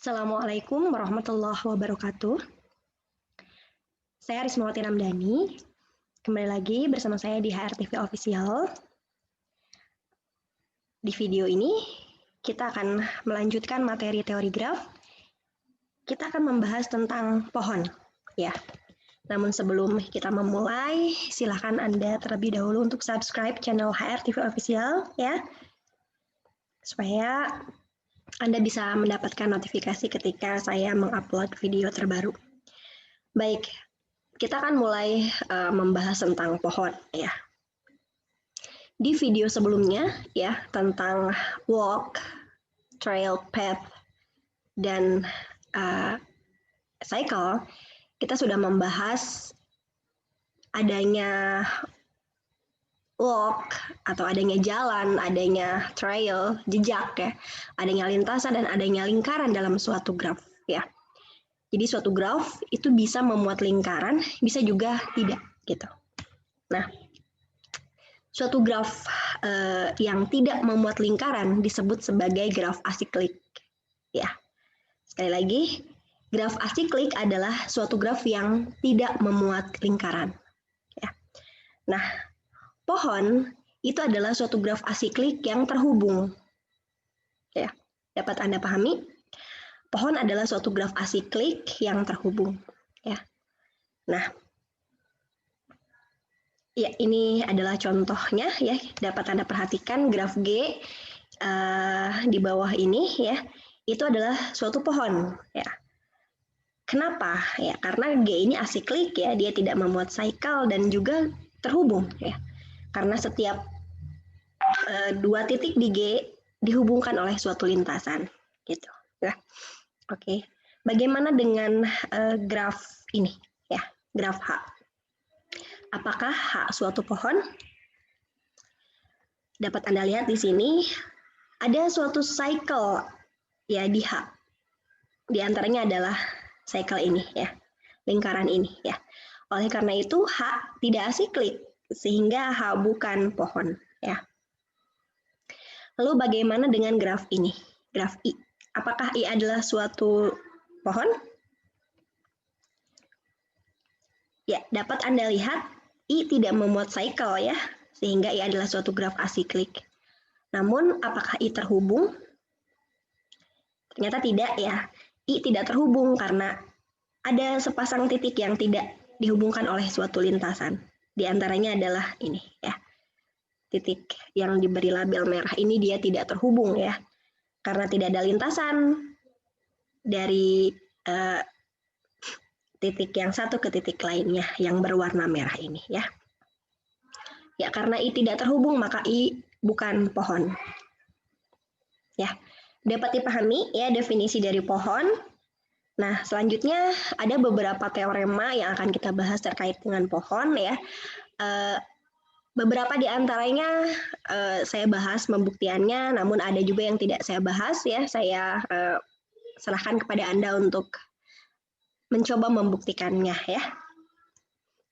Assalamualaikum warahmatullahi wabarakatuh. Saya Rismawati Ramdhani. Kembali lagi bersama saya di HRTV Official. Di video ini, kita akan melanjutkan materi teori graf. Kita akan membahas tentang pohon, ya. Namun sebelum kita memulai, silakan Anda terlebih dahulu untuk subscribe channel HRTV Official, ya, supaya Anda bisa mendapatkan notifikasi ketika saya mengupload video terbaru. Baik, kita akan mulai membahas tentang pohon, ya. Di video sebelumnya, ya, tentang walk, trail, path, dan cycle, kita sudah membahas adanya walk atau adanya jalan, adanya trail, jejak, ya, adanya lintasan dan adanya lingkaran dalam suatu graf, ya. Jadi suatu graf itu bisa memuat lingkaran, bisa juga tidak, gitu. Nah, suatu graf yang tidak memuat lingkaran disebut sebagai graf asiklik, ya. Sekali lagi, graf asiklik adalah suatu graf yang tidak memuat lingkaran, ya. Nah, pohon itu adalah suatu graf asiklik yang terhubung, ya. Dapat Anda pahami? Pohon adalah suatu graf asiklik yang terhubung, ya. Nah, ya, ini adalah contohnya, ya. Dapat Anda perhatikan graf G di bawah ini, ya. Itu adalah suatu pohon, ya. Kenapa? Ya, karena G ini asiklik, ya. Dia tidak memuat cycle dan juga terhubung, ya. Karena setiap dua titik di G dihubungkan oleh suatu lintasan, gitu. Ya. Oke. Bagaimana dengan graf ini, ya, graf H? Apakah H suatu pohon? Dapat Anda lihat di sini ada suatu cycle, ya, di H. Di antaranya adalah cycle ini, ya, lingkaran ini, ya. Oleh karena itu H tidak asiklik sehingga H bukan pohon, ya. Lalu bagaimana dengan graf ini, graf I? Apakah I adalah suatu pohon? Ya, dapat Anda lihat I tidak memuat cycle, ya, sehingga I adalah suatu graf asiklik. Namun apakah I terhubung? Ternyata tidak, ya. I tidak terhubung karena ada sepasang titik yang tidak dihubungkan oleh suatu lintasan. Di antaranya adalah ini, ya. Titik yang diberi label merah ini dia tidak terhubung, ya. Karena tidak ada lintasan dari titik yang satu ke titik lainnya yang berwarna merah ini, ya. Ya, karena I tidak terhubung maka I bukan pohon. Ya, dapat dipahami, ya, definisi dari pohon. Nah, selanjutnya ada beberapa teorema yang akan kita bahas terkait dengan pohon, ya. Beberapa di antaranya saya bahas pembuktiannya, namun ada juga yang tidak saya bahas, ya. Saya serahkan kepada Anda untuk mencoba membuktikannya, ya.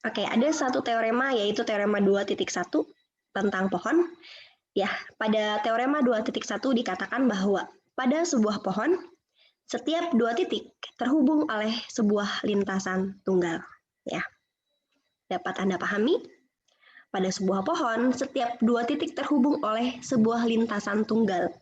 Oke, ada satu teorema yaitu teorema 2.1 tentang pohon. Ya, pada teorema 2.1 dikatakan bahwa pada sebuah pohon setiap dua titik terhubung oleh sebuah lintasan tunggal, ya. Dapat Anda pahami? Pada sebuah pohon setiap dua titik terhubung oleh sebuah lintasan tunggal.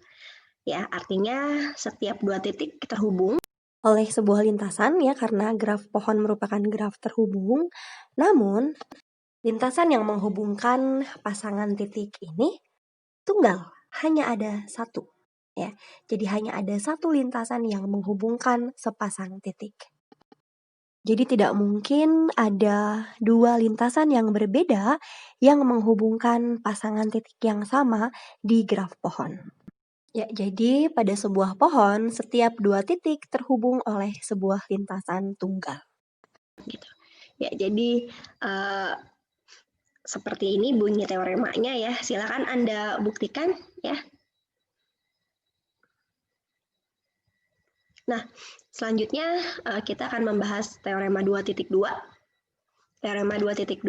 Ya, artinya setiap dua titik terhubung oleh sebuah lintasan, ya, karena graf pohon merupakan graf terhubung. Namun, lintasan yang menghubungkan pasangan titik ini tunggal, hanya ada satu, ya. Jadi hanya ada satu lintasan yang menghubungkan sepasang titik. Jadi tidak mungkin ada dua lintasan yang berbeda yang menghubungkan pasangan titik yang sama di graf pohon. Ya, jadi pada sebuah pohon, setiap dua titik terhubung oleh sebuah lintasan tunggal. Gitu. Ya, jadi seperti ini bunyi teoremanya, ya. Silakan Anda buktikan, ya. Nah, selanjutnya kita akan membahas teorema 2.2. Teorema 2.2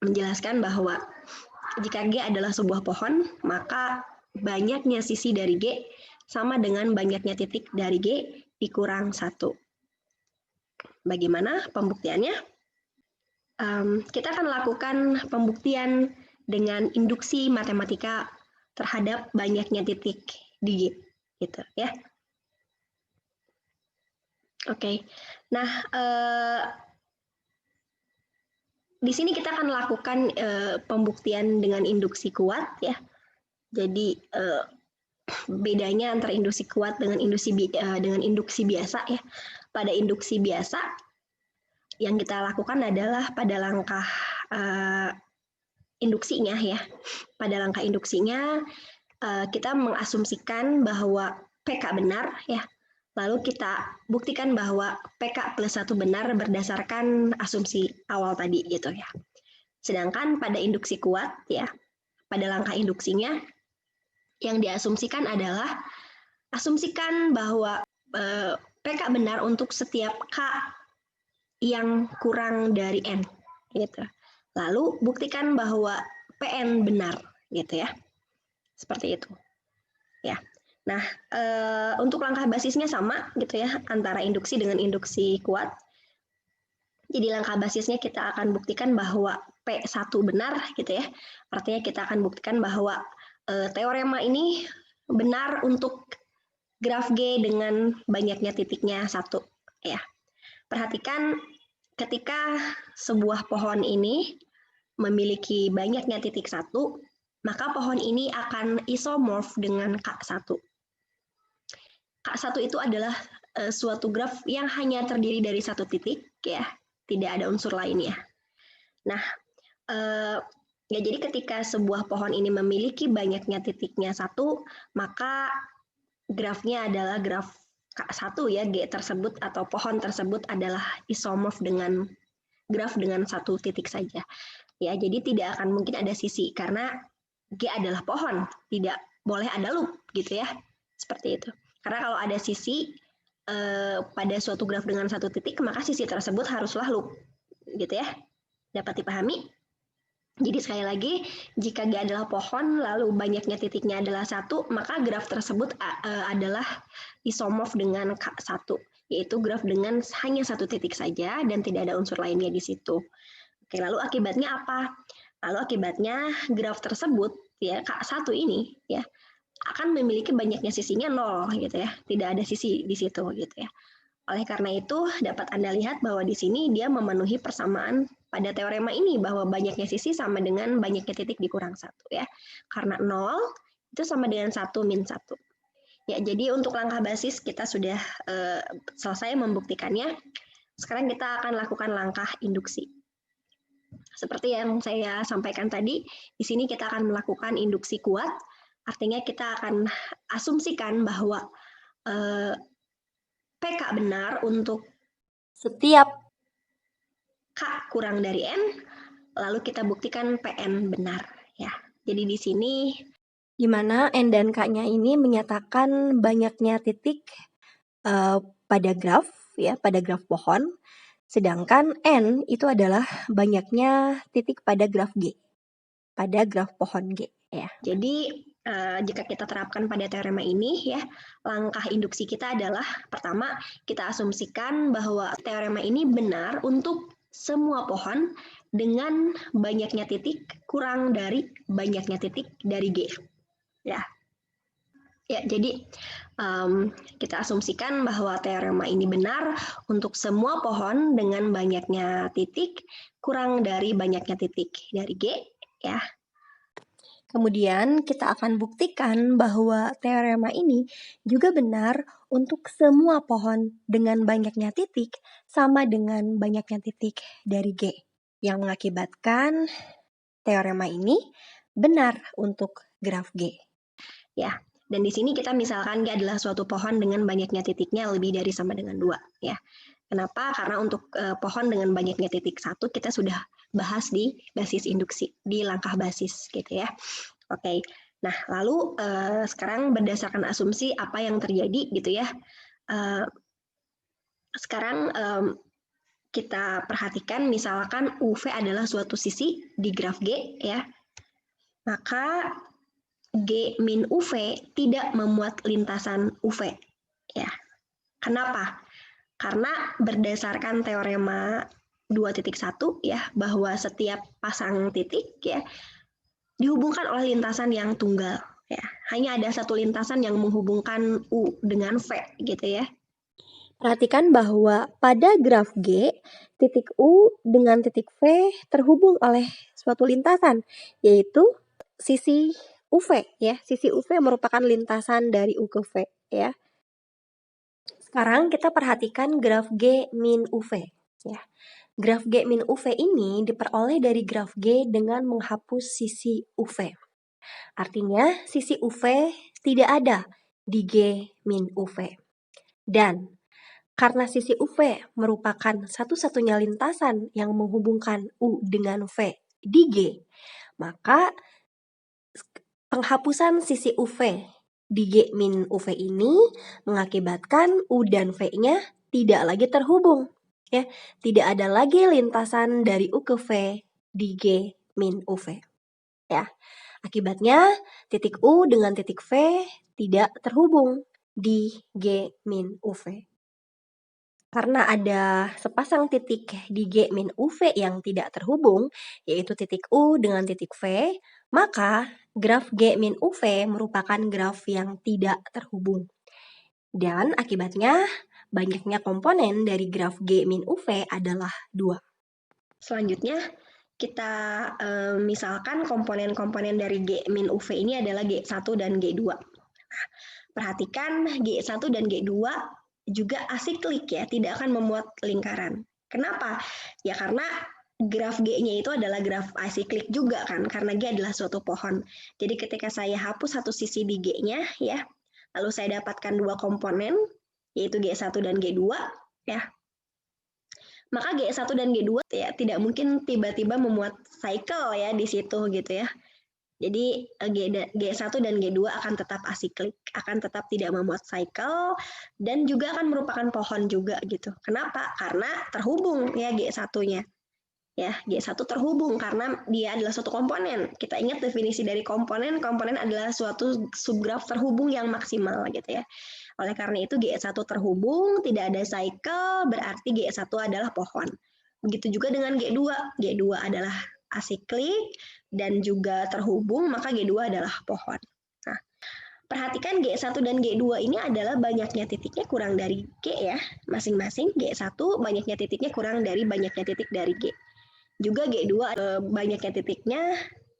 menjelaskan bahwa jika G adalah sebuah pohon, maka banyaknya sisi dari G sama dengan banyaknya titik dari G dikurang 1. Bagaimana pembuktiannya? Kita akan lakukan pembuktian dengan induksi matematika terhadap banyaknya titik di G, gitu ya. Oke. Nah, di sini kita akan lakukan pembuktian dengan induksi kuat ya. Jadi bedanya antara induksi kuat dengan induksi biasa ya. Pada induksi biasa yang kita lakukan adalah pada langkah induksinya ya. Pada langkah induksinya kita mengasumsikan bahwa PK benar ya. Lalu kita buktikan bahwa PK plus 1 benar berdasarkan asumsi awal tadi gitu ya. Sedangkan pada induksi kuat ya, pada langkah induksinya yang diasumsikan adalah asumsikan bahwa PK benar untuk setiap K yang kurang dari N gitu. Lalu buktikan bahwa PN benar gitu ya. Seperti itu. Ya. Nah, untuk langkah basisnya sama gitu ya antara induksi dengan induksi kuat. Jadi langkah basisnya kita akan buktikan bahwa P1 benar gitu ya. Artinya kita akan buktikan bahwa teorema ini benar untuk graf G dengan banyaknya titiknya 1 ya. Perhatikan ketika sebuah pohon ini memiliki banyaknya titik 1, maka pohon ini akan isomorf dengan K1. K1 itu adalah suatu graf yang hanya terdiri dari satu titik ya, tidak ada unsur lainnya. Nah, ya jadi ketika sebuah pohon ini memiliki banyaknya titiknya 1, maka grafnya adalah graf K1 ya, G tersebut atau pohon tersebut adalah isomorf dengan graf dengan satu titik saja. Ya, jadi tidak akan mungkin ada sisi karena G adalah pohon, tidak boleh ada loop gitu ya. Seperti itu. Karena kalau ada sisi pada suatu graf dengan satu titik, maka sisi tersebut haruslah loop, gitu ya. Dapat dipahami? Jadi sekali lagi, jika G adalah pohon, lalu banyaknya titiknya adalah 1, maka graf tersebut adalah isomorf dengan K1, yaitu graf dengan hanya satu titik saja dan tidak ada unsur lainnya di situ. Oke, lalu akibatnya apa? Lalu akibatnya graf tersebut, ya K1 ini, ya akan memiliki banyaknya sisinya 0 gitu ya, tidak ada sisi di situ gitu ya. Oleh karena itu dapat Anda lihat bahwa di sini dia memenuhi persamaan pada teorema ini bahwa banyaknya sisi sama dengan banyaknya titik dikurang 1 ya. Karena 0 itu sama dengan 1 min 1. Ya, jadi untuk langkah basis kita sudah selesai membuktikannya. Sekarang kita akan lakukan langkah induksi. Seperti yang saya sampaikan tadi, di sini kita akan melakukan induksi kuat. Artinya kita akan asumsikan bahwa PK benar untuk setiap K kurang dari N, lalu kita buktikan PN benar. Ya, jadi di sini di mana N dan K-nya ini menyatakan banyaknya titik pada graf, ya, pada graf pohon, sedangkan N itu adalah banyaknya titik pada graf G, pada graf pohon G. Ya. Jadi jika kita terapkan pada teorema ini ya, langkah induksi kita adalah pertama kita asumsikan bahwa teorema ini benar untuk semua pohon dengan banyaknya titik kurang dari banyaknya titik dari G. Ya. Ya, jadi kita asumsikan bahwa teorema ini benar untuk semua pohon dengan banyaknya titik kurang dari banyaknya titik dari G ya. Kemudian kita akan buktikan bahwa teorema ini juga benar untuk semua pohon dengan banyaknya titik sama dengan banyaknya titik dari G, yang mengakibatkan teorema ini benar untuk graf G. Ya, dan di sini kita misalkan G adalah suatu pohon dengan banyaknya titiknya lebih dari sama dengan 2 ya. Kenapa? Karena untuk pohon dengan banyaknya titik 1 kita sudah bahas di basis induksi, di langkah basis gitu ya. Oke, nah lalu sekarang berdasarkan asumsi apa yang terjadi gitu ya. Sekarang kita perhatikan misalkan UV adalah suatu sisi di graf G ya. Maka G min UV tidak memuat lintasan UV. Ya, kenapa? Karena berdasarkan teorema 2.1 ya, bahwa setiap pasang titik ya dihubungkan oleh lintasan yang tunggal ya. Hanya ada satu lintasan yang menghubungkan U dengan V gitu ya. Perhatikan bahwa pada graf G, titik U dengan titik V terhubung oleh suatu lintasan, yaitu sisi UV ya. Sisi UV merupakan lintasan dari U ke V ya. Sekarang kita perhatikan graf G min UV ya. Graf G min UV ini diperoleh dari graf G dengan menghapus sisi UV. Artinya sisi UV tidak ada di G min UV. Dan karena sisi UV merupakan satu-satunya lintasan yang menghubungkan U dengan V di G, maka penghapusan sisi UV di G min UV ini mengakibatkan U dan V-nya tidak lagi terhubung. Ya, tidak ada lagi lintasan dari U ke V di G min UV. Ya, akibatnya titik U dengan titik V tidak terhubung di G min UV. Karena ada sepasang titik di G min UV yang tidak terhubung, yaitu titik U dengan titik V, maka graf G min UV merupakan graf yang tidak terhubung. Dan akibatnya banyaknya komponen dari graf G min UV adalah 2. Selanjutnya kita misalkan komponen-komponen dari G min UV ini adalah G1 dan G2. Nah, perhatikan G1 dan G2 juga asiklik ya, tidak akan memuat lingkaran. Kenapa? Ya karena graf G-nya itu adalah graf asiklik juga kan, karena G adalah suatu pohon. Jadi ketika saya hapus satu sisi di G-nya ya, lalu saya dapatkan dua komponen, yaitu G1 dan G2 ya. Maka G1 dan G2 ya tidak mungkin tiba-tiba memuat cycle ya di situ gitu ya. Jadi G1 dan G2 akan tetap asiklik, akan tetap tidak memuat cycle, dan juga akan merupakan pohon juga gitu. Kenapa? Karena terhubung ya G1-nya. Ya, G1 terhubung karena dia adalah suatu komponen. Kita ingat definisi dari komponen, komponen adalah suatu subgraf terhubung yang maksimal gitu ya. Oleh karena itu G1 terhubung, tidak ada cycle, berarti G1 adalah pohon. Begitu juga dengan G2. G2 adalah asiklik dan juga terhubung, maka G2 adalah pohon. Nah, perhatikan G1 dan G2 ini adalah banyaknya titiknya kurang dari G ya. Masing-masing G1 banyaknya titiknya kurang dari banyaknya titik dari G. Juga G2 banyaknya titiknya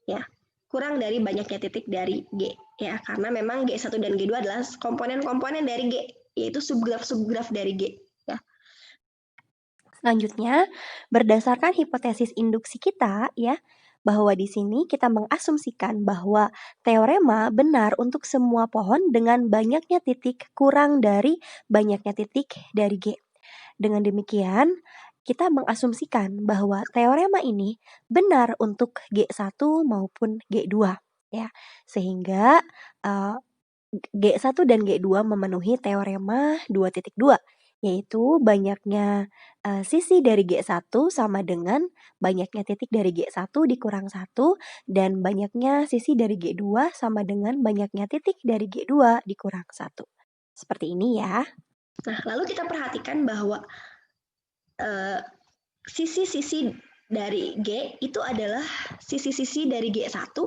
ya kurang dari banyaknya titik dari G ya, karena memang G1 dan G2 adalah komponen-komponen dari G, yaitu subgraf-subgraf dari G ya. Selanjutnya, berdasarkan hipotesis induksi kita ya, bahwa di sini kita mengasumsikan bahwa teorema benar untuk semua pohon dengan banyaknya titik kurang dari banyaknya titik dari G. Dengan demikian, kita mengasumsikan bahwa teorema ini benar untuk G1 maupun G2 ya. Sehingga G1 dan G2 memenuhi teorema 2.2, yaitu banyaknya sisi dari G1 sama dengan banyaknya titik dari G1 dikurang 1, dan banyaknya sisi dari G2 sama dengan banyaknya titik dari G2 dikurang 1. Seperti ini ya. Nah, lalu kita perhatikan bahwa sisi-sisi dari G itu adalah sisi-sisi dari G1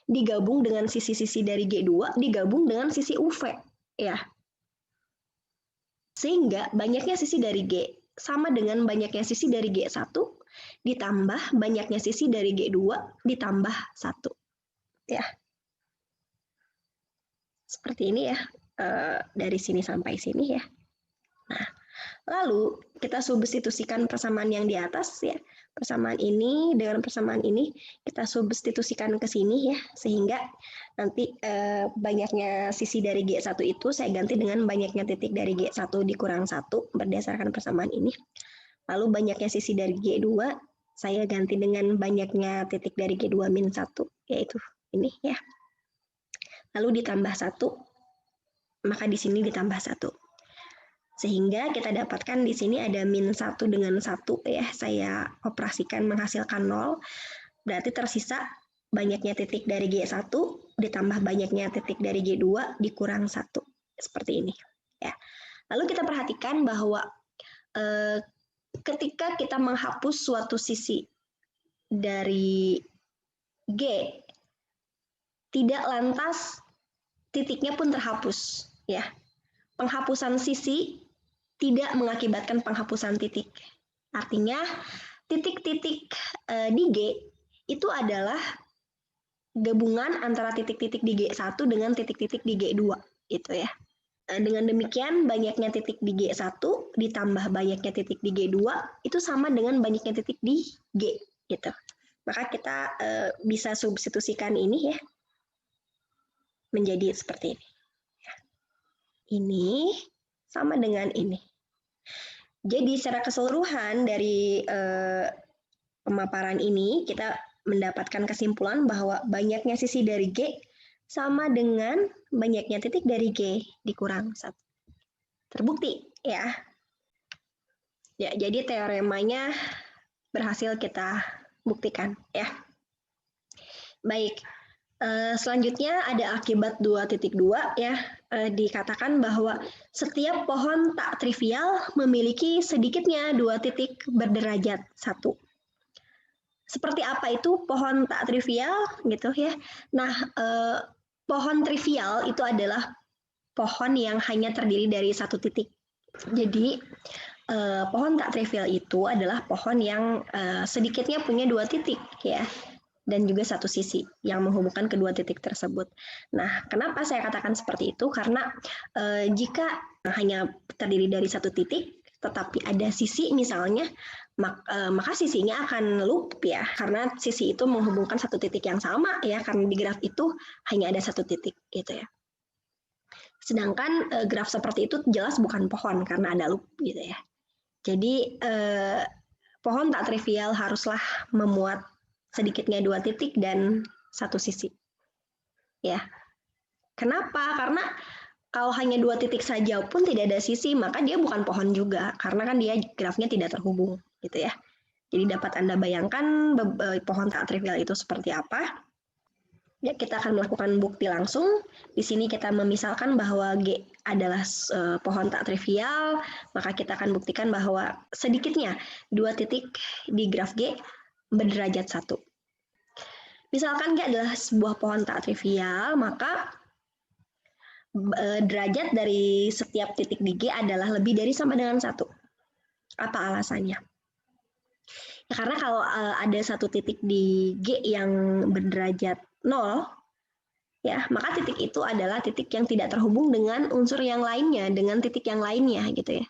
digabung dengan sisi-sisi dari G2 digabung dengan sisi UV ya. Sehingga banyaknya sisi dari G sama dengan banyaknya sisi dari G1 ditambah banyaknya sisi dari G2 ditambah 1. Ya. Seperti ini ya, dari sini sampai sini ya. Nah, lalu kita substitusikan persamaan yang di atas ya. Persamaan ini dengan persamaan ini kita substitusikan ke sini ya, sehingga nanti banyaknya sisi dari G1 itu saya ganti dengan banyaknya titik dari G1 dikurang 1 berdasarkan persamaan ini. Lalu banyaknya sisi dari G2 saya ganti dengan banyaknya titik dari G2 min 1, yaitu ini ya. Lalu ditambah 1, maka di sini ditambah 1. Sehingga kita dapatkan di sini ada min 1 dengan 1 ya, saya operasikan menghasilkan 0, berarti tersisa banyaknya titik dari G1 ditambah banyaknya titik dari G2 dikurang 1. Seperti ini. Ya. Lalu kita perhatikan bahwa ketika kita menghapus suatu sisi dari G, tidak lantas titiknya pun terhapus. Ya. Penghapusan sisi tidak mengakibatkan penghapusan titik. Artinya titik-titik di G itu adalah gabungan antara titik-titik di G1 dengan titik-titik di G2 gitu ya. Dengan demikian banyaknya titik di G1 ditambah banyaknya titik di G2 itu sama dengan banyaknya titik di G gitu. Maka kita bisa substitusikan ini ya menjadi seperti ini. Ini sama dengan ini. Jadi secara keseluruhan dari pemaparan ini kita mendapatkan kesimpulan bahwa banyaknya sisi dari G sama dengan banyaknya titik dari G dikurang 1. Terbukti ya. Ya, jadi teoremanya berhasil kita buktikan ya. Baik. Selanjutnya ada akibat 2.2 ya. Dikatakan bahwa setiap pohon tak trivial memiliki sedikitnya 2 titik berderajat 1. Seperti apa itu pohon tak trivial gitu ya. Nah, pohon trivial itu adalah pohon yang hanya terdiri dari 1 titik. Jadi pohon tak trivial itu adalah pohon yang sedikitnya punya 2 titik ya, dan juga 1 sisi yang menghubungkan kedua titik tersebut. Nah, kenapa saya katakan seperti itu? Karena jika hanya terdiri dari 1 titik, tetapi ada sisi misalnya, maka sisinya akan loop ya, karena sisi itu menghubungkan 1 titik yang sama ya, karena di graf itu hanya ada 1 titik gitu ya. Sedangkan graf seperti itu jelas bukan pohon karena ada loop gitu ya. Jadi pohon tak trivial haruslah memuat sedikitnya 2 titik dan 1 sisi. Ya. Kenapa? Karena kalau hanya 2 titik saja pun tidak ada sisi, maka dia bukan pohon juga karena kan dia grafnya tidak terhubung gitu ya. Jadi dapat Anda bayangkan pohon tak trivial itu seperti apa. Ya, kita akan melakukan bukti langsung. Di sini kita memisalkan bahwa G adalah pohon tak trivial, maka kita akan buktikan bahwa sedikitnya 2 titik di graf G berderajat 1. Misalkan G adalah sebuah pohon tak trivial, maka derajat dari setiap titik di G adalah lebih dari sama dengan 1. Apa alasannya? Ya, karena kalau ada 1 titik di G yang berderajat 0, ya, maka titik itu adalah titik yang tidak terhubung dengan unsur yang lainnya, dengan titik yang lainnya gitu ya.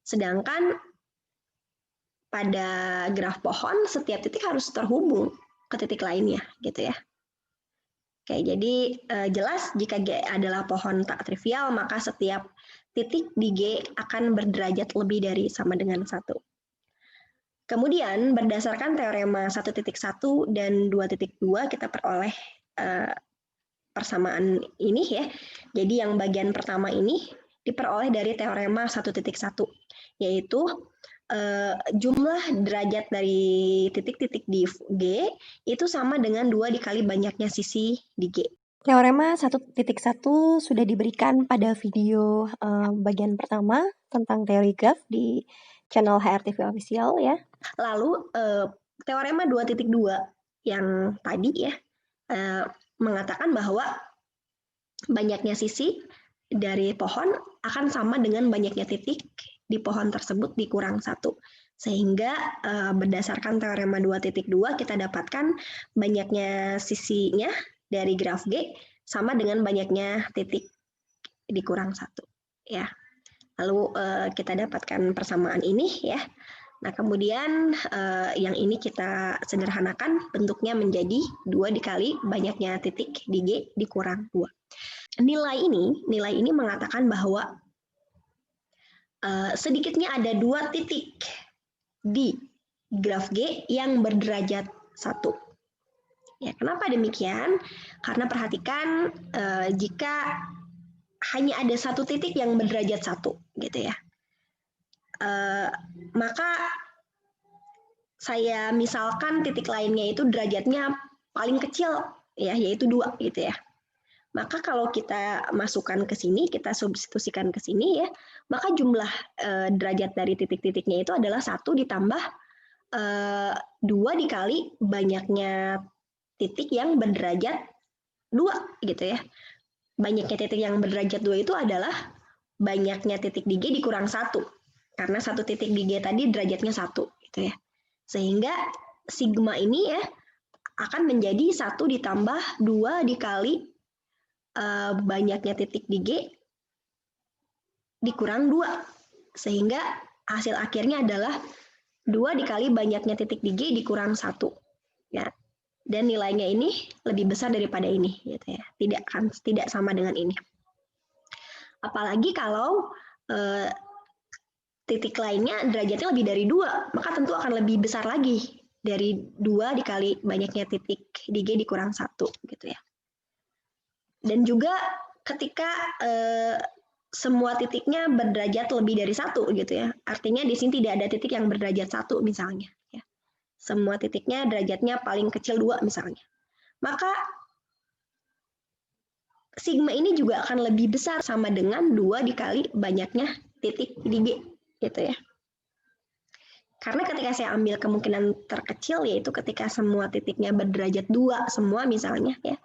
Sedangkan pada graf pohon setiap titik harus terhubung ke titik lainnya gitu ya. Oke, jadi jelas jika G adalah pohon tak trivial, maka setiap titik di G akan berderajat lebih dari sama dengan 1. Kemudian berdasarkan teorema 1.1 dan 2.2 kita peroleh persamaan ini ya. Jadi yang bagian pertama ini diperoleh dari teorema 1.1, yaitu jumlah derajat dari titik-titik di G itu sama dengan 2 dikali banyaknya sisi di G. Teorema 1.1 sudah diberikan pada video bagian pertama tentang teori graf di channel HRTV Official ya. Lalu teorema 2.2 yang tadi ya mengatakan bahwa banyaknya sisi dari pohon akan sama dengan banyaknya titik di pohon tersebut dikurang 1. Sehingga berdasarkan teorema 2.2 kita dapatkan banyaknya sisinya dari graf G sama dengan banyaknya titik dikurang 1. Ya. Lalu kita dapatkan persamaan ini ya. Nah, kemudian yang ini kita sederhanakan bentuknya menjadi 2 dikali banyaknya titik di G dikurang 2. Nilai ini mengatakan bahwa sedikitnya ada 2 titik di graf G yang berderajat 1. Ya, kenapa demikian? Karena perhatikan jika hanya ada 1 titik yang berderajat 1 gitu ya. Maka saya misalkan titik lainnya itu derajatnya paling kecil ya, yaitu 2 gitu ya. Maka kalau kita masukkan ke sini, kita substitusikan ke sini ya, maka jumlah derajat dari titik-titiknya itu adalah 1 ditambah 2 dikali banyaknya titik yang berderajat 2 gitu ya. Banyaknya titik yang berderajat 2 itu adalah banyaknya titik di G dikurang 1. Karena satu titik di G tadi derajatnya 1 gitu ya. Sehingga sigma ini ya akan menjadi 1 ditambah 2 dikali banyaknya titik di G dikurang 2. Sehingga hasil akhirnya adalah 2 dikali banyaknya titik di G dikurang 1. Ya. Dan nilainya ini lebih besar daripada ini gitu ya. Tidak sama dengan ini. Apalagi kalau titik lainnya derajatnya lebih dari 2, maka tentu akan lebih besar lagi dari 2 dikali banyaknya titik di G dikurang 1 gitu ya. Dan juga ketika semua titiknya berderajat lebih dari 1 gitu ya. Artinya di sini tidak ada titik yang berderajat 1 misalnya ya. Semua titiknya derajatnya paling kecil 2 misalnya. Maka sigma ini juga akan lebih besar sama dengan 2 dikali banyaknya titik di G gitu ya. Karena ketika saya ambil kemungkinan terkecil yaitu ketika semua titiknya berderajat 2 semua misalnya ya.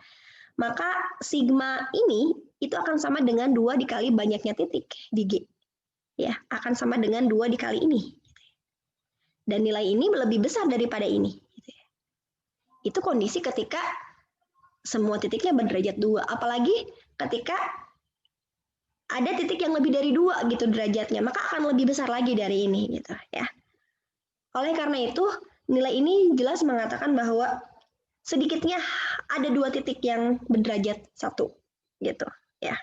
Maka sigma ini itu akan sama dengan 2 dikali banyaknya titik di G. Ya, akan sama dengan 2 dikali ini. Dan nilai ini lebih besar daripada ini. Itu kondisi ketika semua titiknya berderajat 2. Apalagi ketika ada titik yang lebih dari 2 gitu derajatnya, maka akan lebih besar lagi dari ini gitu ya. Oleh karena itu, nilai ini jelas mengatakan bahwa sedikitnya ada 2 titik yang berderajat 1 gitu ya.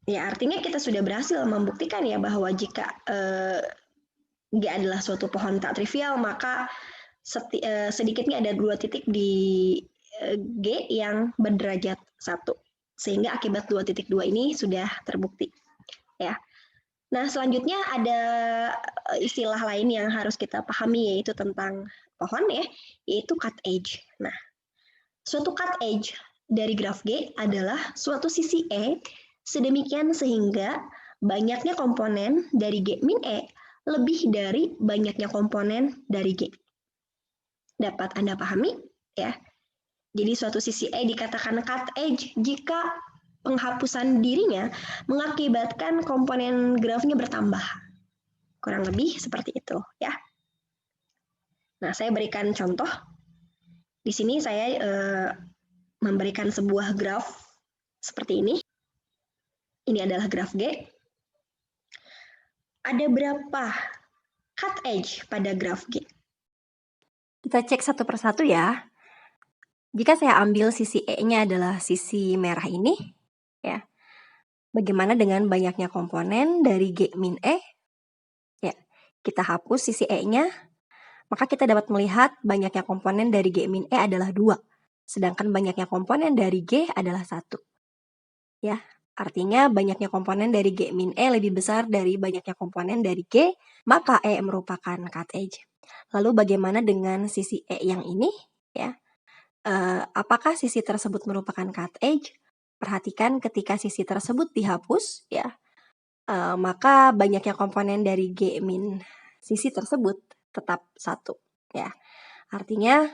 Ya, artinya kita sudah berhasil membuktikan ya bahwa jika G adalah suatu pohon tak trivial, maka sedikitnya ada 2 titik di G yang berderajat 1. Sehingga akibat 2.2 ini sudah terbukti. Ya. Nah, selanjutnya ada istilah lain yang harus kita pahami yaitu tentang pohon ya, yaitu cut edge. Nah, suatu cut edge dari graf G adalah suatu sisi E sedemikian sehingga banyaknya komponen dari G min E lebih dari banyaknya komponen dari G. Dapat Anda pahami? Ya. Jadi suatu sisi E dikatakan cut edge jika penghapusan dirinya mengakibatkan komponen grafnya bertambah. Kurang lebih seperti itu ya. Nah, saya berikan contoh. Di sini saya memberikan sebuah graf seperti ini. Ini adalah graf G. Ada berapa cut edge pada graf G? Kita cek satu persatu ya. Jika saya ambil sisi E-nya adalah sisi merah ini, ya. Bagaimana dengan banyaknya komponen dari G min E? Ya, kita hapus sisi E-nya, maka kita dapat melihat banyaknya komponen dari G min E adalah 2, sedangkan banyaknya komponen dari G adalah 1. Ya, artinya banyaknya komponen dari G min E lebih besar dari banyaknya komponen dari G, maka E merupakan cut edge. Lalu bagaimana dengan sisi E yang ini? Ya, apakah sisi tersebut merupakan cut edge? Perhatikan ketika sisi tersebut dihapus, ya, maka banyaknya komponen dari G min sisi tersebut tetap 1. Ya, artinya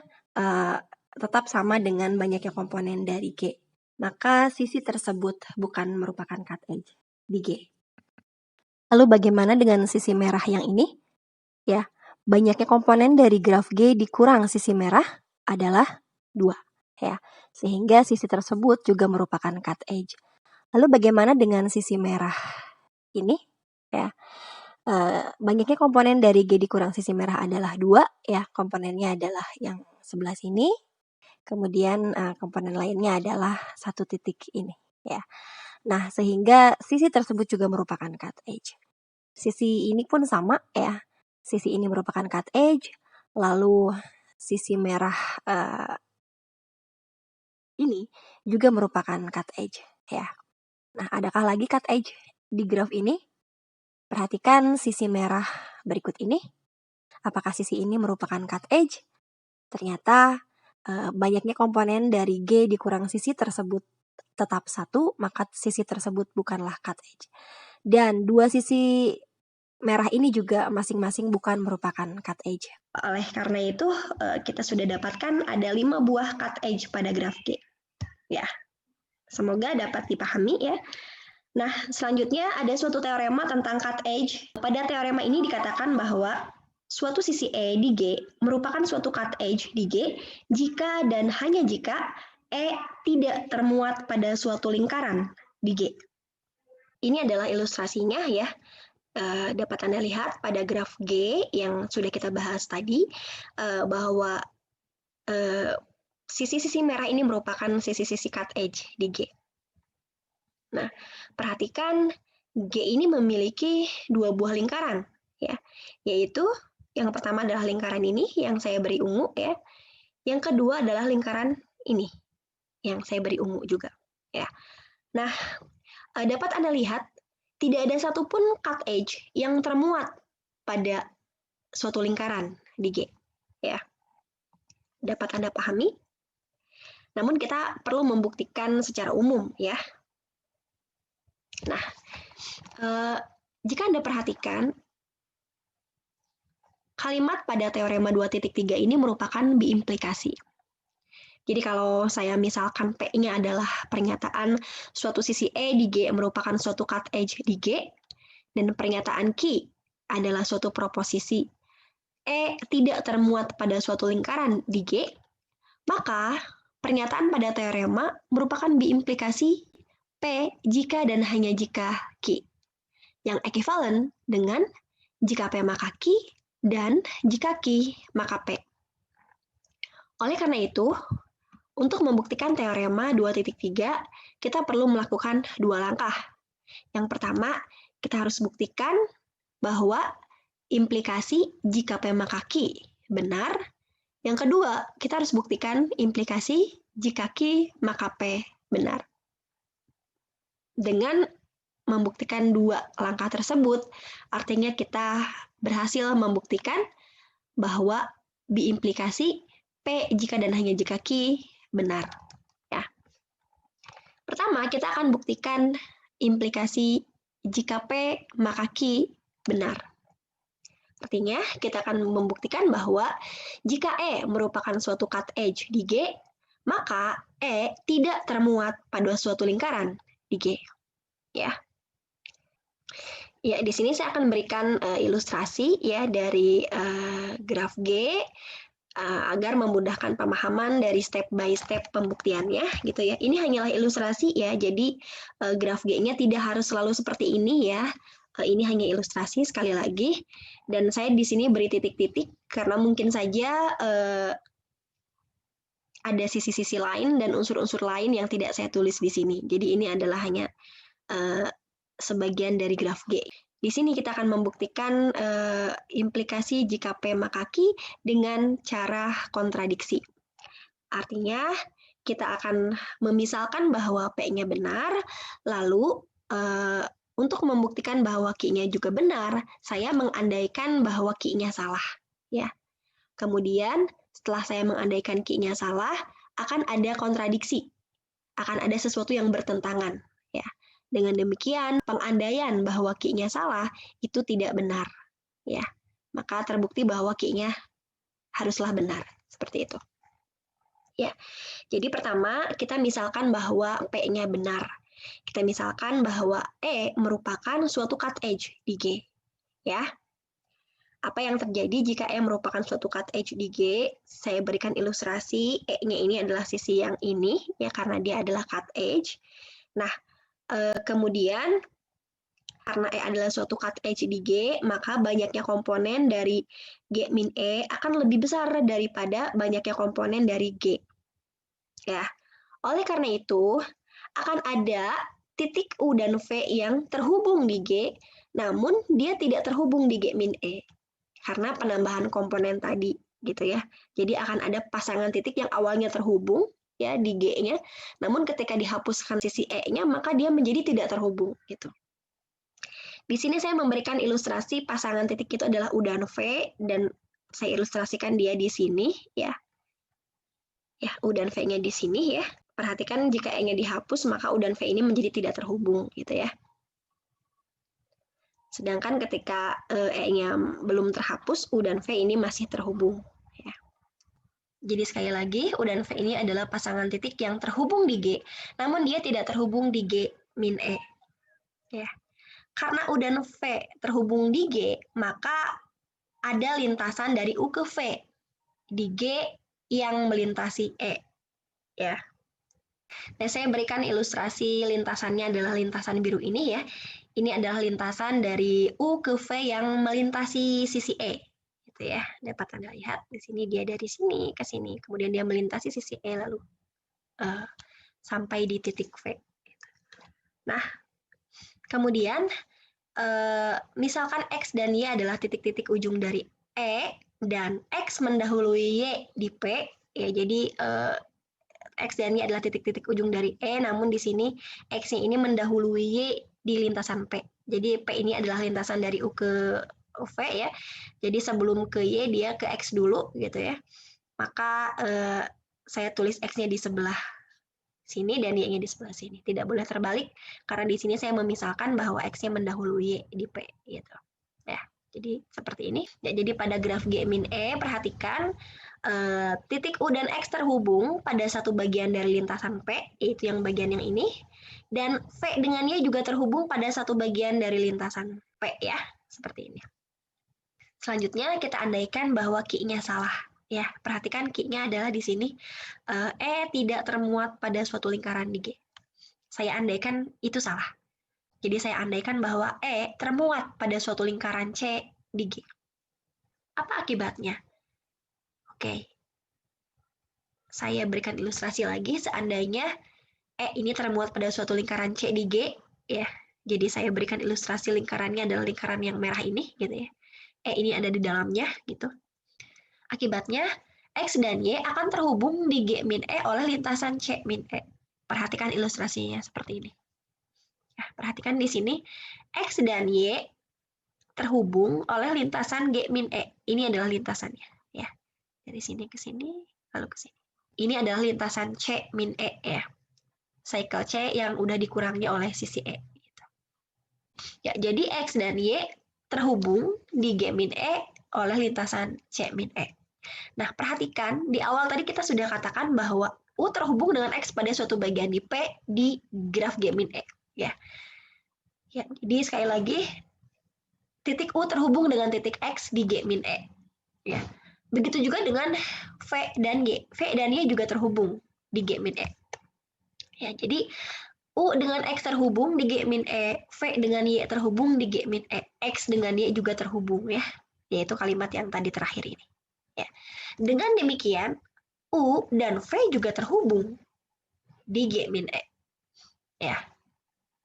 tetap sama dengan banyaknya komponen dari G. Maka sisi tersebut bukan merupakan cut edge di G. Lalu bagaimana dengan sisi merah yang ini? Ya, banyaknya komponen dari graf G dikurang sisi merah adalah 2. Ya, sehingga sisi tersebut juga merupakan cut edge. Lalu bagaimana dengan sisi merah ini? Ya, banyaknya komponen dari G dikurang sisi merah adalah 2. Ya, komponennya adalah yang sebelah sini. Kemudian komponen lainnya adalah 1 titik ini. Ya, nah sehingga sisi tersebut juga merupakan cut edge. Sisi ini pun sama ya. Sisi ini merupakan cut edge. Lalu sisi merah ini juga merupakan cut edge ya. Nah, adakah lagi cut edge di graf ini? Perhatikan sisi merah berikut ini. Apakah sisi ini merupakan cut edge? Ternyata banyaknya komponen dari G dikurang sisi tersebut tetap satu, maka sisi tersebut bukanlah cut edge. Dan dua sisi merah ini juga masing-masing bukan merupakan cut edge. Oleh karena itu, kita sudah dapatkan ada 5 buah cut edge pada graf G. Ya, semoga dapat dipahami ya. Nah, selanjutnya ada suatu teorema tentang cut edge. Pada teorema ini dikatakan bahwa suatu sisi E di G merupakan suatu cut edge di G jika dan hanya jika E tidak termuat pada suatu lingkaran di G. Ini adalah ilustrasinya ya. Dapat Anda lihat pada graf G yang sudah kita bahas tadi, bahwa sisi-sisi merah ini merupakan sisi-sisi cut edge di G. Nah, perhatikan G ini memiliki 2 buah lingkaran, ya, yaitu yang pertama adalah lingkaran ini yang saya beri ungu, ya. Yang kedua adalah lingkaran ini yang saya beri ungu juga, ya. Nah, dapat Anda lihat tidak ada satupun cut edge yang termuat pada suatu lingkaran di G, ya. Dapat Anda pahami? Namun kita perlu membuktikan secara umum, ya. Nah, jika Anda perhatikan, kalimat pada teorema 2.3 ini merupakan biimplikasi. Jadi kalau saya misalkan P-nya adalah pernyataan suatu sisi E di G merupakan suatu cut edge di G, dan pernyataan Q adalah suatu proposisi E tidak termuat pada suatu lingkaran di G, maka pernyataan pada teorema merupakan biimplikasi P jika dan hanya jika Q, yang ekivalen dengan jika P maka Q dan jika Q maka P. Oleh karena itu, untuk membuktikan teorema 2.3, kita perlu melakukan 2 langkah. Yang pertama, kita harus buktikan bahwa implikasi jika P maka Q benar. Yang kedua, kita harus buktikan implikasi jika Q maka P benar. Dengan membuktikan 2 langkah tersebut, artinya kita berhasil membuktikan bahwa biimplikasi P jika dan hanya jika Q benar. Ya. Pertama, kita akan buktikan implikasi jika P maka Q benar. Artinya, kita akan membuktikan bahwa jika E merupakan suatu cut edge di G, maka E tidak termuat pada suatu lingkaran di G. Ya. Ya, di sini saya akan berikan ilustrasi ya dari graf G agar memudahkan pemahaman dari step by step pembuktiannya gitu ya. Ini hanyalah ilustrasi ya. Jadi graf G-nya tidak harus selalu seperti ini ya. Ini hanya ilustrasi sekali lagi, dan saya di sini beri titik-titik karena mungkin saja ada sisi-sisi lain dan unsur-unsur lain yang tidak saya tulis di sini. Jadi ini adalah hanya sebagian dari graf G. Di sini kita akan membuktikan implikasi jika P maka Q dengan cara kontradiksi. Artinya kita akan memisalkan bahwa P-nya benar, lalu untuk membuktikan bahwa Q-nya juga benar, saya mengandaikan bahwa Q-nya salah. Ya. Kemudian setelah saya mengandaikan Q-nya salah, akan ada kontradiksi, akan ada sesuatu yang bertentangan. Ya. Dengan demikian, pengandaian bahwa Q-nya salah itu tidak benar. Ya. Maka terbukti bahwa Q-nya haruslah benar. Seperti itu. Ya. Jadi pertama, kita misalkan bahwa P-nya benar. Kita misalkan bahwa E merupakan suatu cut edge di G. Ya. Apa yang terjadi jika E merupakan suatu cut edge di G? Saya berikan ilustrasi, E-nya ini adalah sisi yang ini, ya karena dia adalah cut edge. Nah, kemudian karena E adalah suatu cut edge di G, maka banyaknya komponen dari G min E akan lebih besar daripada banyaknya komponen dari G. Ya. Oleh karena itu, akan ada titik U dan V yang terhubung di G, namun dia tidak terhubung di G min E. Karena penambahan komponen tadi, gitu ya. Jadi akan ada pasangan titik yang awalnya terhubung, ya di G-nya, namun ketika dihapuskan sisi E-nya, maka dia menjadi tidak terhubung, gitu. Di sini saya memberikan ilustrasi pasangan titik itu adalah U dan V, dan saya ilustrasikan dia di sini, ya. Ya, U dan V-nya di sini, ya. Perhatikan jika E-nya dihapus, maka U dan V ini menjadi tidak terhubung, gitu ya. Sedangkan ketika E-nya belum terhapus, U dan V ini masih terhubung. Ya. Jadi sekali lagi, U dan V ini adalah pasangan titik yang terhubung di G, namun dia tidak terhubung di G min E. Ya. Karena U dan V terhubung di G, maka ada lintasan dari U ke V di G yang melintasi E. Ya. Nah, saya berikan ilustrasi lintasannya adalah lintasan biru ini ya. Ini adalah lintasan dari U ke V yang melintasi sisi E. Gitu ya. Dapat Anda lihat di sini dia dari sini ke sini, kemudian dia melintasi sisi E lalu sampai di titik V. Nah, kemudian misalkan X dan Y adalah titik-titik ujung dari E dan X mendahului Y di P, ya jadi X dan Y adalah titik-titik ujung dari E, namun di sini X-nya ini mendahului Y di lintasan P. Jadi P ini adalah lintasan dari U ke V ya. Jadi sebelum ke Y dia ke X dulu gitu ya. Maka saya tulis X-nya di sebelah sini dan Y-nya di sebelah sini. Tidak boleh terbalik karena di sini saya memisalkan bahwa X-nya mendahului Y di P gitu. Ya, jadi seperti ini. Ya, jadi pada graf G min E perhatikan titik U dan X terhubung pada satu bagian dari lintasan P, yaitu yang bagian yang ini, dan V dengan Y juga terhubung pada satu bagian dari lintasan P ya, seperti ini. Selanjutnya kita andaikan bahwa Q-nya salah. Ya, perhatikan Q-nya adalah di sini E tidak termuat pada suatu lingkaran di G. Saya andaikan itu salah. Jadi saya andaikan bahwa E termuat pada suatu lingkaran C di G. Apa akibatnya? Oke. Saya berikan ilustrasi lagi seandainya E ini termuat pada suatu lingkaran C di G, ya. Jadi saya berikan ilustrasi lingkarannya adalah lingkaran yang merah ini gitu ya. E ini ada di dalamnya gitu. Akibatnya, X dan Y akan terhubung di G min E oleh lintasan C min E. Perhatikan ilustrasinya seperti ini. Ya, perhatikan di sini, X dan Y terhubung oleh lintasan G min E. Ini adalah lintasannya. Ya. Dari sini ke sini, lalu ke sini. Ini adalah lintasan C min E. Ya. Cycle C yang udah dikurangi oleh sisi E. Ya, jadi X dan Y terhubung di G min E oleh lintasan C min E. Nah, perhatikan, di awal tadi kita sudah katakan bahwa U terhubung dengan X pada suatu bagian di P di graf G min E. Ya. Ya, jadi sekali lagi, titik U terhubung dengan titik X di G min E. Ya. Begitu juga dengan V dan G. V dan Y juga terhubung di G min E. Ya, jadi U dengan X terhubung di G min E, V dengan Y terhubung di G min E, X dengan Y juga terhubung ya. Yaitu kalimat yang tadi terakhir ini. Ya. Dengan demikian, U dan V juga terhubung di G min E. Ya.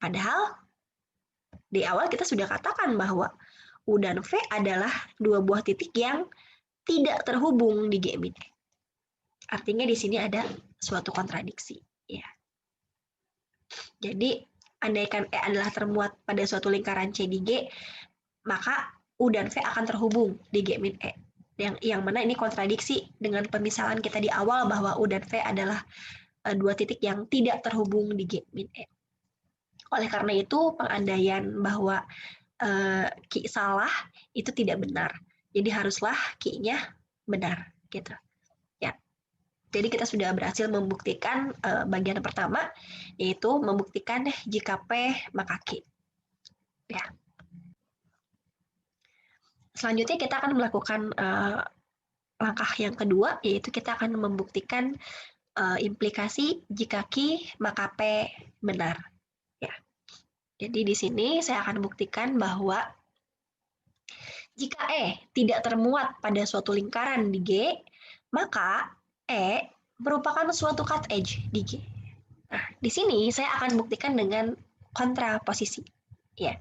Padahal di awal kita sudah katakan bahwa U dan V adalah dua buah titik yang tidak terhubung di G min E. Artinya di sini ada suatu kontradiksi. Ya. Jadi, andaikan E adalah termuat pada suatu lingkaran C di G, maka U dan V akan terhubung di G min E. Yang mana ini kontradiksi dengan pemisalan kita di awal bahwa U dan V adalah dua titik yang tidak terhubung di G min E. Oleh karena itu, pengandaian bahwa Q salah itu tidak benar. Jadi haruslah Q-nya benar. Gitu. Ya. Jadi kita sudah berhasil membuktikan bagian pertama, yaitu membuktikan jika P maka Q. Ya. Selanjutnya kita akan melakukan langkah yang kedua, yaitu kita akan membuktikan implikasi jika Q maka P benar. Ya. Jadi di sini saya akan buktikan bahwa jika E tidak termuat pada suatu lingkaran di G, maka E merupakan suatu cut edge di G. Nah, di sini saya akan buktikan dengan kontraposisi. Ya.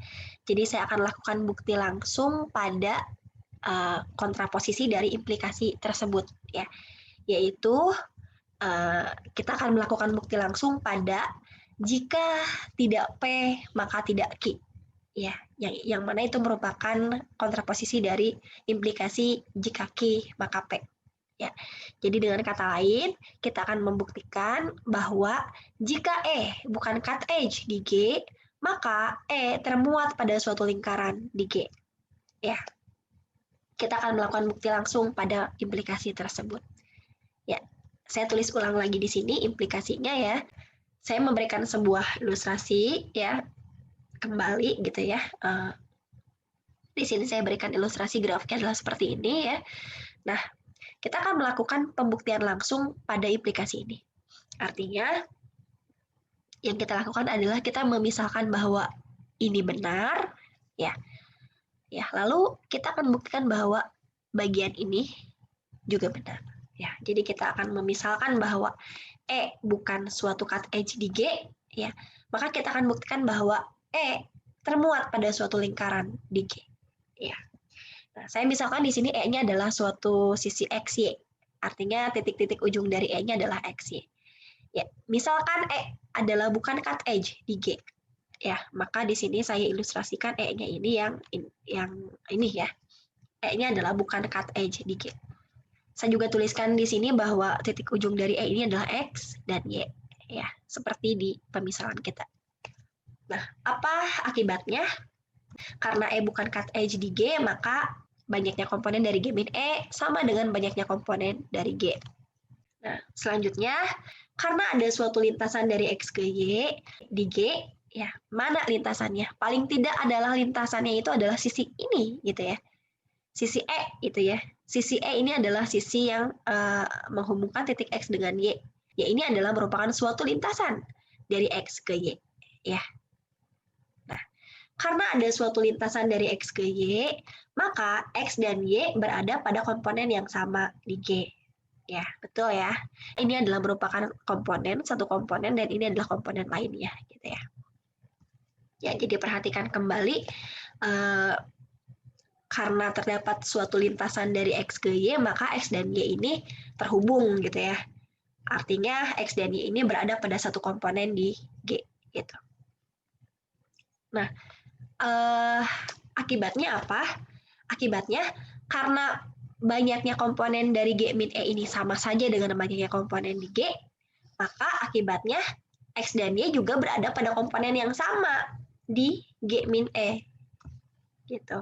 Jadi saya akan lakukan bukti langsung pada kontraposisi dari implikasi tersebut ya. Yaitu kita akan melakukan bukti langsung pada jika tidak P maka tidak Q. Ya, yang mana itu merupakan kontraposisi dari implikasi jika Q maka P. Ya, jadi dengan kata lain, kita akan membuktikan bahwa jika E bukan cut edge di G, maka E termuat pada suatu lingkaran di G. Ya, kita akan melakukan bukti langsung pada implikasi tersebut. Ya, saya tulis ulang lagi di sini implikasinya ya. Saya memberikan sebuah ilustrasi ya, kembali gitu ya. Di sini saya berikan ilustrasi grafiknya adalah seperti ini ya. Nah, kita akan melakukan pembuktian langsung pada implikasi ini. Artinya, yang kita lakukan adalah kita memisahkan bahwa ini benar, ya. Ya, lalu kita akan buktikan bahwa bagian ini juga benar. Ya, jadi kita akan memisalkan bahwa E bukan suatu cut edge di G, ya. Maka kita akan buktikan bahwa E termuat pada suatu lingkaran di G. Ya. Nah, saya misalkan di sini E-nya adalah suatu sisi XY. Artinya titik-titik ujung dari E-nya adalah XY. Ya, misalkan E adalah bukan cut edge di G. Ya, maka di sini saya ilustrasikan E-nya ini yang ini ya. E-nya adalah bukan cut edge di G. Saya juga tuliskan di sini bahwa titik ujung dari E ini adalah X dan Y. Ya, seperti di pemisalan kita. Nah, apa akibatnya? Karena E bukan cut edge di G, maka banyaknya komponen dari G min E sama dengan banyaknya komponen dari G. Nah, selanjutnya, karena ada suatu lintasan dari X ke Y di G, ya, mana lintasannya? Paling tidak adalah lintasannya itu adalah sisi ini, gitu ya. Sisi E, itu ya. Sisi E ini adalah sisi yang menghubungkan titik X dengan Y. Ya, ini adalah merupakan suatu lintasan dari X ke Y, ya. Karena ada suatu lintasan dari X ke Y, maka X dan Y berada pada komponen yang sama di G. Ya, betul ya. Ini adalah merupakan komponen, satu komponen, dan ini adalah komponen lainnya. Gitu ya. Ya, jadi perhatikan kembali, karena terdapat suatu lintasan dari X ke Y, maka X dan Y ini terhubung gitu ya. Artinya X dan Y ini berada pada satu komponen di G. Gitu. Nah, akibatnya apa? Akibatnya karena banyaknya komponen dari G min E ini sama saja dengan banyaknya komponen di G, maka akibatnya X dan Y juga berada pada komponen yang sama di G min E. Gitu.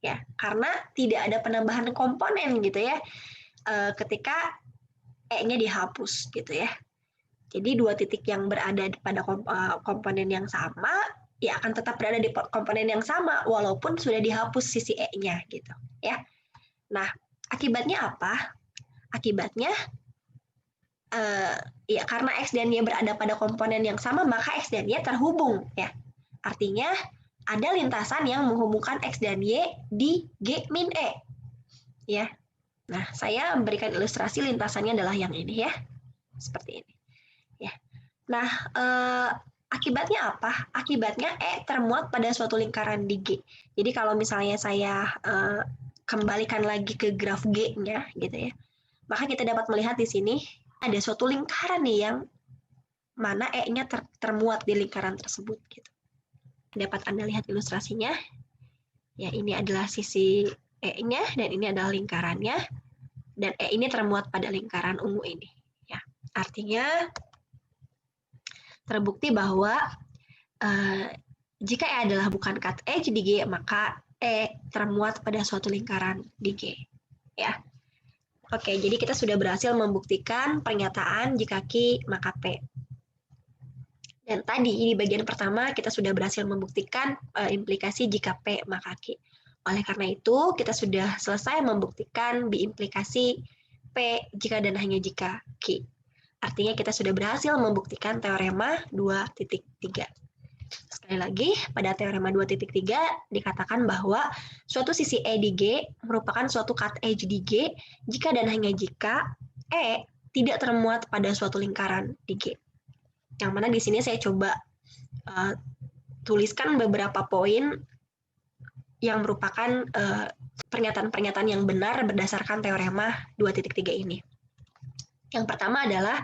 Ya, karena tidak ada penambahan komponen gitu ya. Ketika E-nya dihapus gitu ya. Jadi dua titik yang berada pada komponen yang sama ya akan tetap berada di komponen yang sama walaupun sudah dihapus sisi E-nya gitu ya. Nah, akibatnya apa? Akibatnya ya karena X dan Y berada pada komponen yang sama maka X dan Y terhubung ya. Artinya ada lintasan yang menghubungkan X dan Y di G min E. Ya. Nah, saya memberikan ilustrasi lintasannya adalah yang ini ya. Seperti ini. Ya. Nah, akibatnya apa? Akibatnya E termuat pada suatu lingkaran di G. Jadi kalau misalnya saya kembalikan lagi ke graf G-nya gitu ya, maka kita dapat melihat di sini ada suatu lingkaran nih yang mana E-nya termuat di lingkaran tersebut. Gitu. Dapat Anda lihat ilustrasinya. Ya, ini adalah sisi E-nya dan ini adalah lingkarannya. Dan E ini termuat pada lingkaran ungu ini. Ya, artinya terbukti bahwa jika E adalah bukan cut edge di G, maka E termuat pada suatu lingkaran di G. Ya. Oke, jadi kita sudah berhasil membuktikan pernyataan jika Q maka P. Dan tadi di bagian pertama kita sudah berhasil membuktikan implikasi jika P maka Q. Oleh karena itu, kita sudah selesai membuktikan biimplikasi P jika dan hanya jika Q. Artinya kita sudah berhasil membuktikan teorema 2.3. Sekali lagi, pada teorema 2.3 dikatakan bahwa suatu sisi E di G merupakan suatu cut edge di G jika dan hanya jika E tidak termuat pada suatu lingkaran di G. Yang mana di sini saya coba tuliskan beberapa poin yang merupakan pernyataan-pernyataan yang benar berdasarkan teorema 2.3 ini. Yang pertama adalah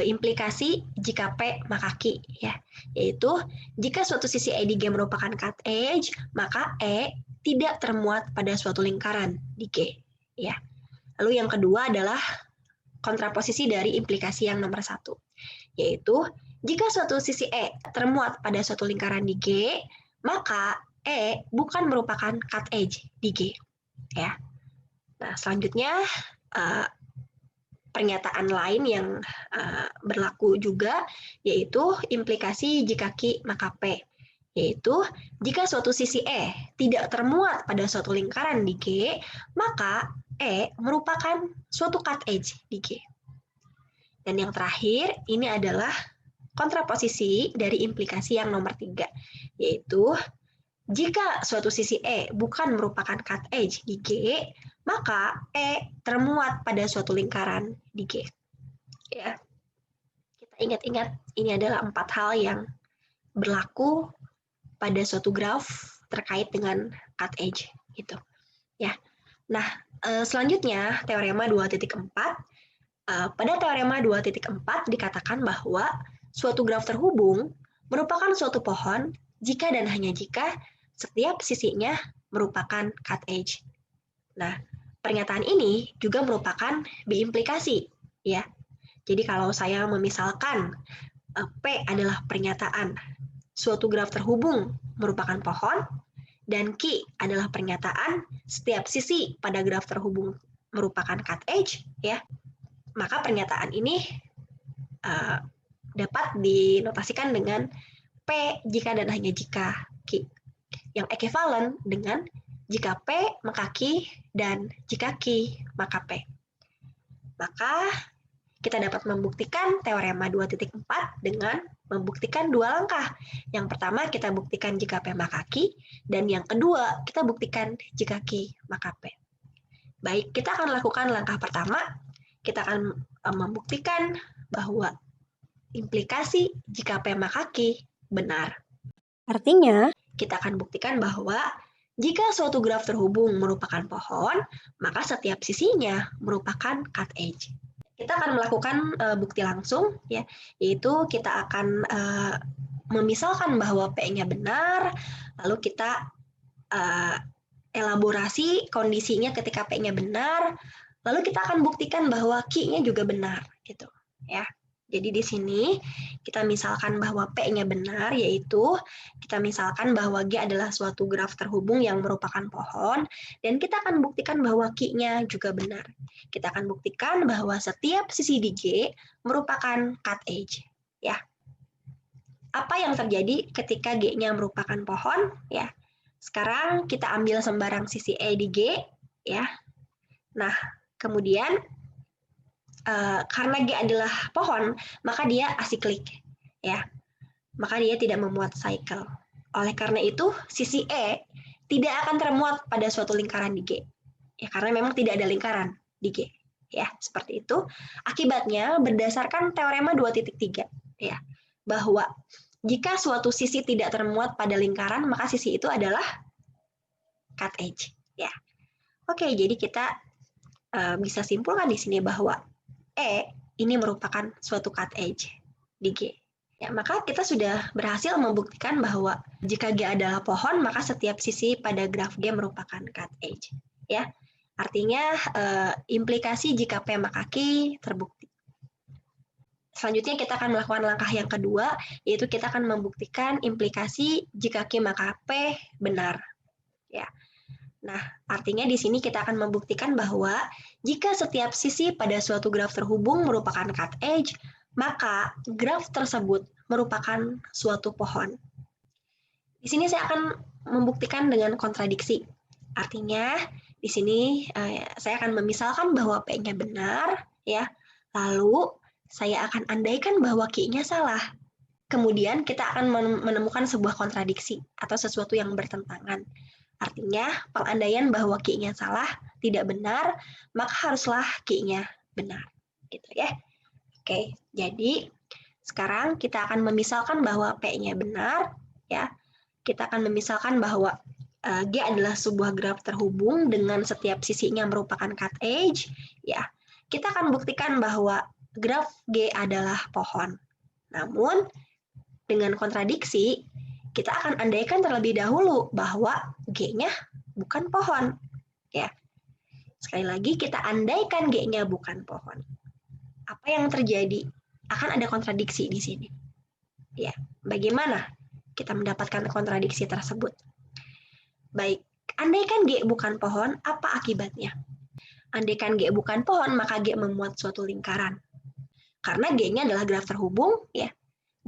implikasi jika P maka Q, ya, yaitu jika suatu sisi E di G merupakan cut edge, maka E tidak termuat pada suatu lingkaran di G, ya. Lalu yang kedua adalah kontraposisi dari implikasi yang nomor 1, yaitu jika suatu sisi E termuat pada suatu lingkaran di G, maka E bukan merupakan cut edge di G. Ya. Nah, selanjutnya pernyataan lain yang berlaku juga, yaitu implikasi jika Q maka P, yaitu jika suatu sisi E tidak termuat pada suatu lingkaran di G, maka E merupakan suatu cut edge di G. Dan yang terakhir, ini adalah kontraposisi dari implikasi yang nomor 3, yaitu jika suatu sisi E bukan merupakan cut edge di G, maka E termuat pada suatu lingkaran di G. Ya. Kita ingat-ingat, ini adalah 4 hal yang berlaku pada suatu graf terkait dengan cut edge gitu. Ya. Nah, selanjutnya teorema 2.4. Pada teorema 2.4 dikatakan bahwa suatu graf terhubung merupakan suatu pohon jika dan hanya jika setiap sisinya merupakan cut edge. Nah, pernyataan ini juga merupakan biimplikasi, ya. Jadi kalau saya memisalkan P adalah pernyataan suatu graf terhubung merupakan pohon, dan Q adalah pernyataan setiap sisi pada graf terhubung merupakan cut edge, ya, maka pernyataan ini dapat dinotasikan dengan P jika dan hanya jika Q, yang ekivalen dengan jika P maka Q dan jika Q maka P. Maka kita dapat membuktikan teorema 2.4 dengan membuktikan 2 langkah. Yang pertama kita buktikan jika P maka Q, dan yang kedua kita buktikan jika Q maka P. Baik, kita akan lakukan langkah pertama. Kita akan membuktikan bahwa implikasi jika P maka Q benar. Artinya, kita akan buktikan bahwa jika suatu graf terhubung merupakan pohon, maka setiap sisinya merupakan cut edge. Kita akan melakukan bukti langsung, ya, yaitu kita akan memisalkan bahwa P-nya benar, lalu kita elaborasi kondisinya ketika P-nya benar, lalu kita akan buktikan bahwa Q-nya juga benar, gitu, ya. Jadi di sini kita misalkan bahwa P-nya benar, yaitu kita misalkan bahwa G adalah suatu graf terhubung yang merupakan pohon, dan kita akan buktikan bahwa Q-nya juga benar. Kita akan buktikan bahwa setiap sisi di G merupakan cut edge. Ya. Apa yang terjadi ketika G-nya merupakan pohon? Ya. Sekarang kita ambil sembarang sisi E di G, ya. Nah, kemudian karena G adalah pohon, maka dia asiklik, ya. Maka dia tidak memuat cycle. Oleh karena itu, sisi E tidak akan termuat pada suatu lingkaran di G. Ya, karena memang tidak ada lingkaran di G. Ya, seperti itu. Akibatnya berdasarkan teorema 2.3, ya, bahwa jika suatu sisi tidak termuat pada lingkaran, maka sisi itu adalah cut edge, ya. Oke, jadi kita bisa simpulkan di sini bahwa E ini merupakan suatu cut edge di G. Ya, maka kita sudah berhasil membuktikan bahwa jika G adalah pohon, maka setiap sisi pada graf G merupakan cut edge. Ya, artinya implikasi jika P maka Q terbukti. Selanjutnya kita akan melakukan langkah yang kedua, yaitu kita akan membuktikan implikasi jika Q maka P benar. Ya. Nah, artinya di sini kita akan membuktikan bahwa jika setiap sisi pada suatu graf terhubung merupakan cut edge, maka graf tersebut merupakan suatu pohon. Di sini saya akan membuktikan dengan kontradiksi. Artinya, di sini saya akan memisalkan bahwa P-nya benar, ya. Lalu saya akan andaikan bahwa Q-nya salah. Kemudian kita akan menemukan sebuah kontradiksi atau sesuatu yang bertentangan. Artinya, pengandaian bahwa Q-nya salah, tidak benar, maka haruslah Q-nya benar. Gitu ya. Oke, jadi sekarang kita akan memisalkan bahwa P-nya benar, ya. Kita akan memisalkan bahwa G adalah sebuah graf terhubung dengan setiap sisinya merupakan cut edge, ya. Kita akan buktikan bahwa graf G adalah pohon. Namun, dengan kontradiksi, kita akan andaikan terlebih dahulu bahwa G-nya bukan pohon. Ya. Sekali lagi, kita andaikan G-nya bukan pohon. Apa yang terjadi? Akan ada kontradiksi di sini. Ya, bagaimana kita mendapatkan kontradiksi tersebut? Baik, andaikan G bukan pohon, apa akibatnya? Andaikan G bukan pohon, maka G memuat suatu lingkaran. Karena G-nya adalah graf terhubung, ya.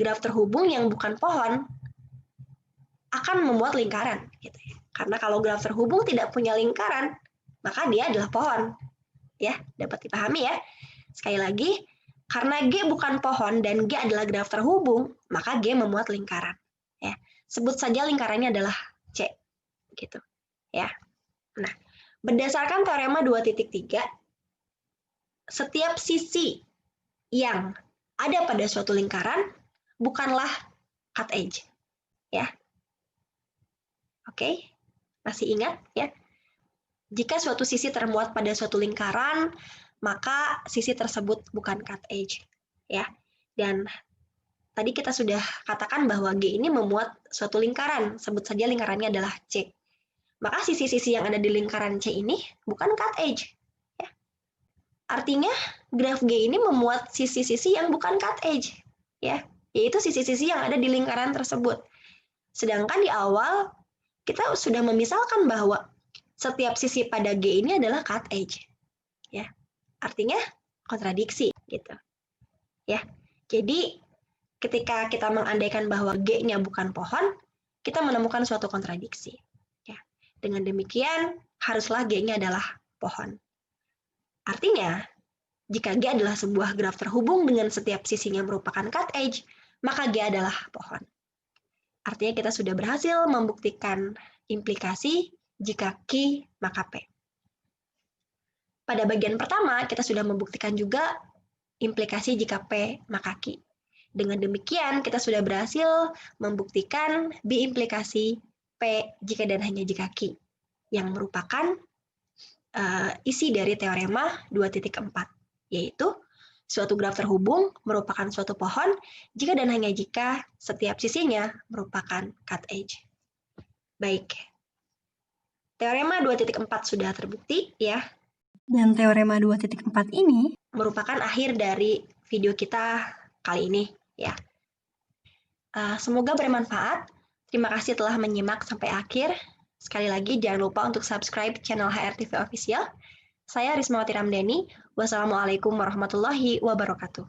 Graf terhubung yang bukan pohon akan memuat lingkaran, gitu ya. Karena kalau graf terhubung tidak punya lingkaran, maka dia adalah pohon. Ya, dapat dipahami ya. Sekali lagi, karena G bukan pohon dan G adalah graf terhubung, maka G memuat lingkaran. Ya, sebut saja lingkarannya adalah C, gitu. Ya. Nah, berdasarkan teorema 2.3, setiap sisi yang ada pada suatu lingkaran bukanlah cut edge. Ya. Oke, masih ingat ya? Jika suatu sisi termuat pada suatu lingkaran, maka sisi tersebut bukan cut edge. Ya. Dan tadi kita sudah katakan bahwa G ini memuat suatu lingkaran, sebut saja lingkarannya adalah C. Maka sisi-sisi yang ada di lingkaran C ini bukan cut edge. Ya. Artinya graf G ini memuat sisi-sisi yang bukan cut edge, ya, yaitu sisi-sisi yang ada di lingkaran tersebut. Sedangkan di awal kita sudah memisalkan bahwa setiap sisi pada G ini adalah cut edge. Ya. Artinya kontradiksi gitu. Ya. Jadi ketika kita mengandaikan bahwa G-nya bukan pohon, kita menemukan suatu kontradiksi. Ya. Dengan demikian, haruslah G-nya adalah pohon. Artinya, jika G adalah sebuah graf terhubung dengan setiap sisinya merupakan cut edge, maka G adalah pohon. Artinya kita sudah berhasil membuktikan implikasi jika Q maka P. Pada bagian pertama, kita sudah membuktikan juga implikasi jika P maka Q. Dengan demikian, kita sudah berhasil membuktikan B implikasi P jika dan hanya jika Q, yang merupakan isi dari teorema 2.4, yaitu suatu graf terhubung merupakan suatu pohon jika dan hanya jika setiap sisinya merupakan cut edge. Baik. Teorema 2.4 sudah terbukti ya. Dan teorema 2.4 ini merupakan akhir dari video kita kali ini ya. Semoga bermanfaat. Terima kasih telah menyimak sampai akhir. Sekali lagi jangan lupa untuk subscribe channel HRTV Official. Saya Rismawati Ramdhani. Wassalamualaikum warahmatullahi wabarakatuh.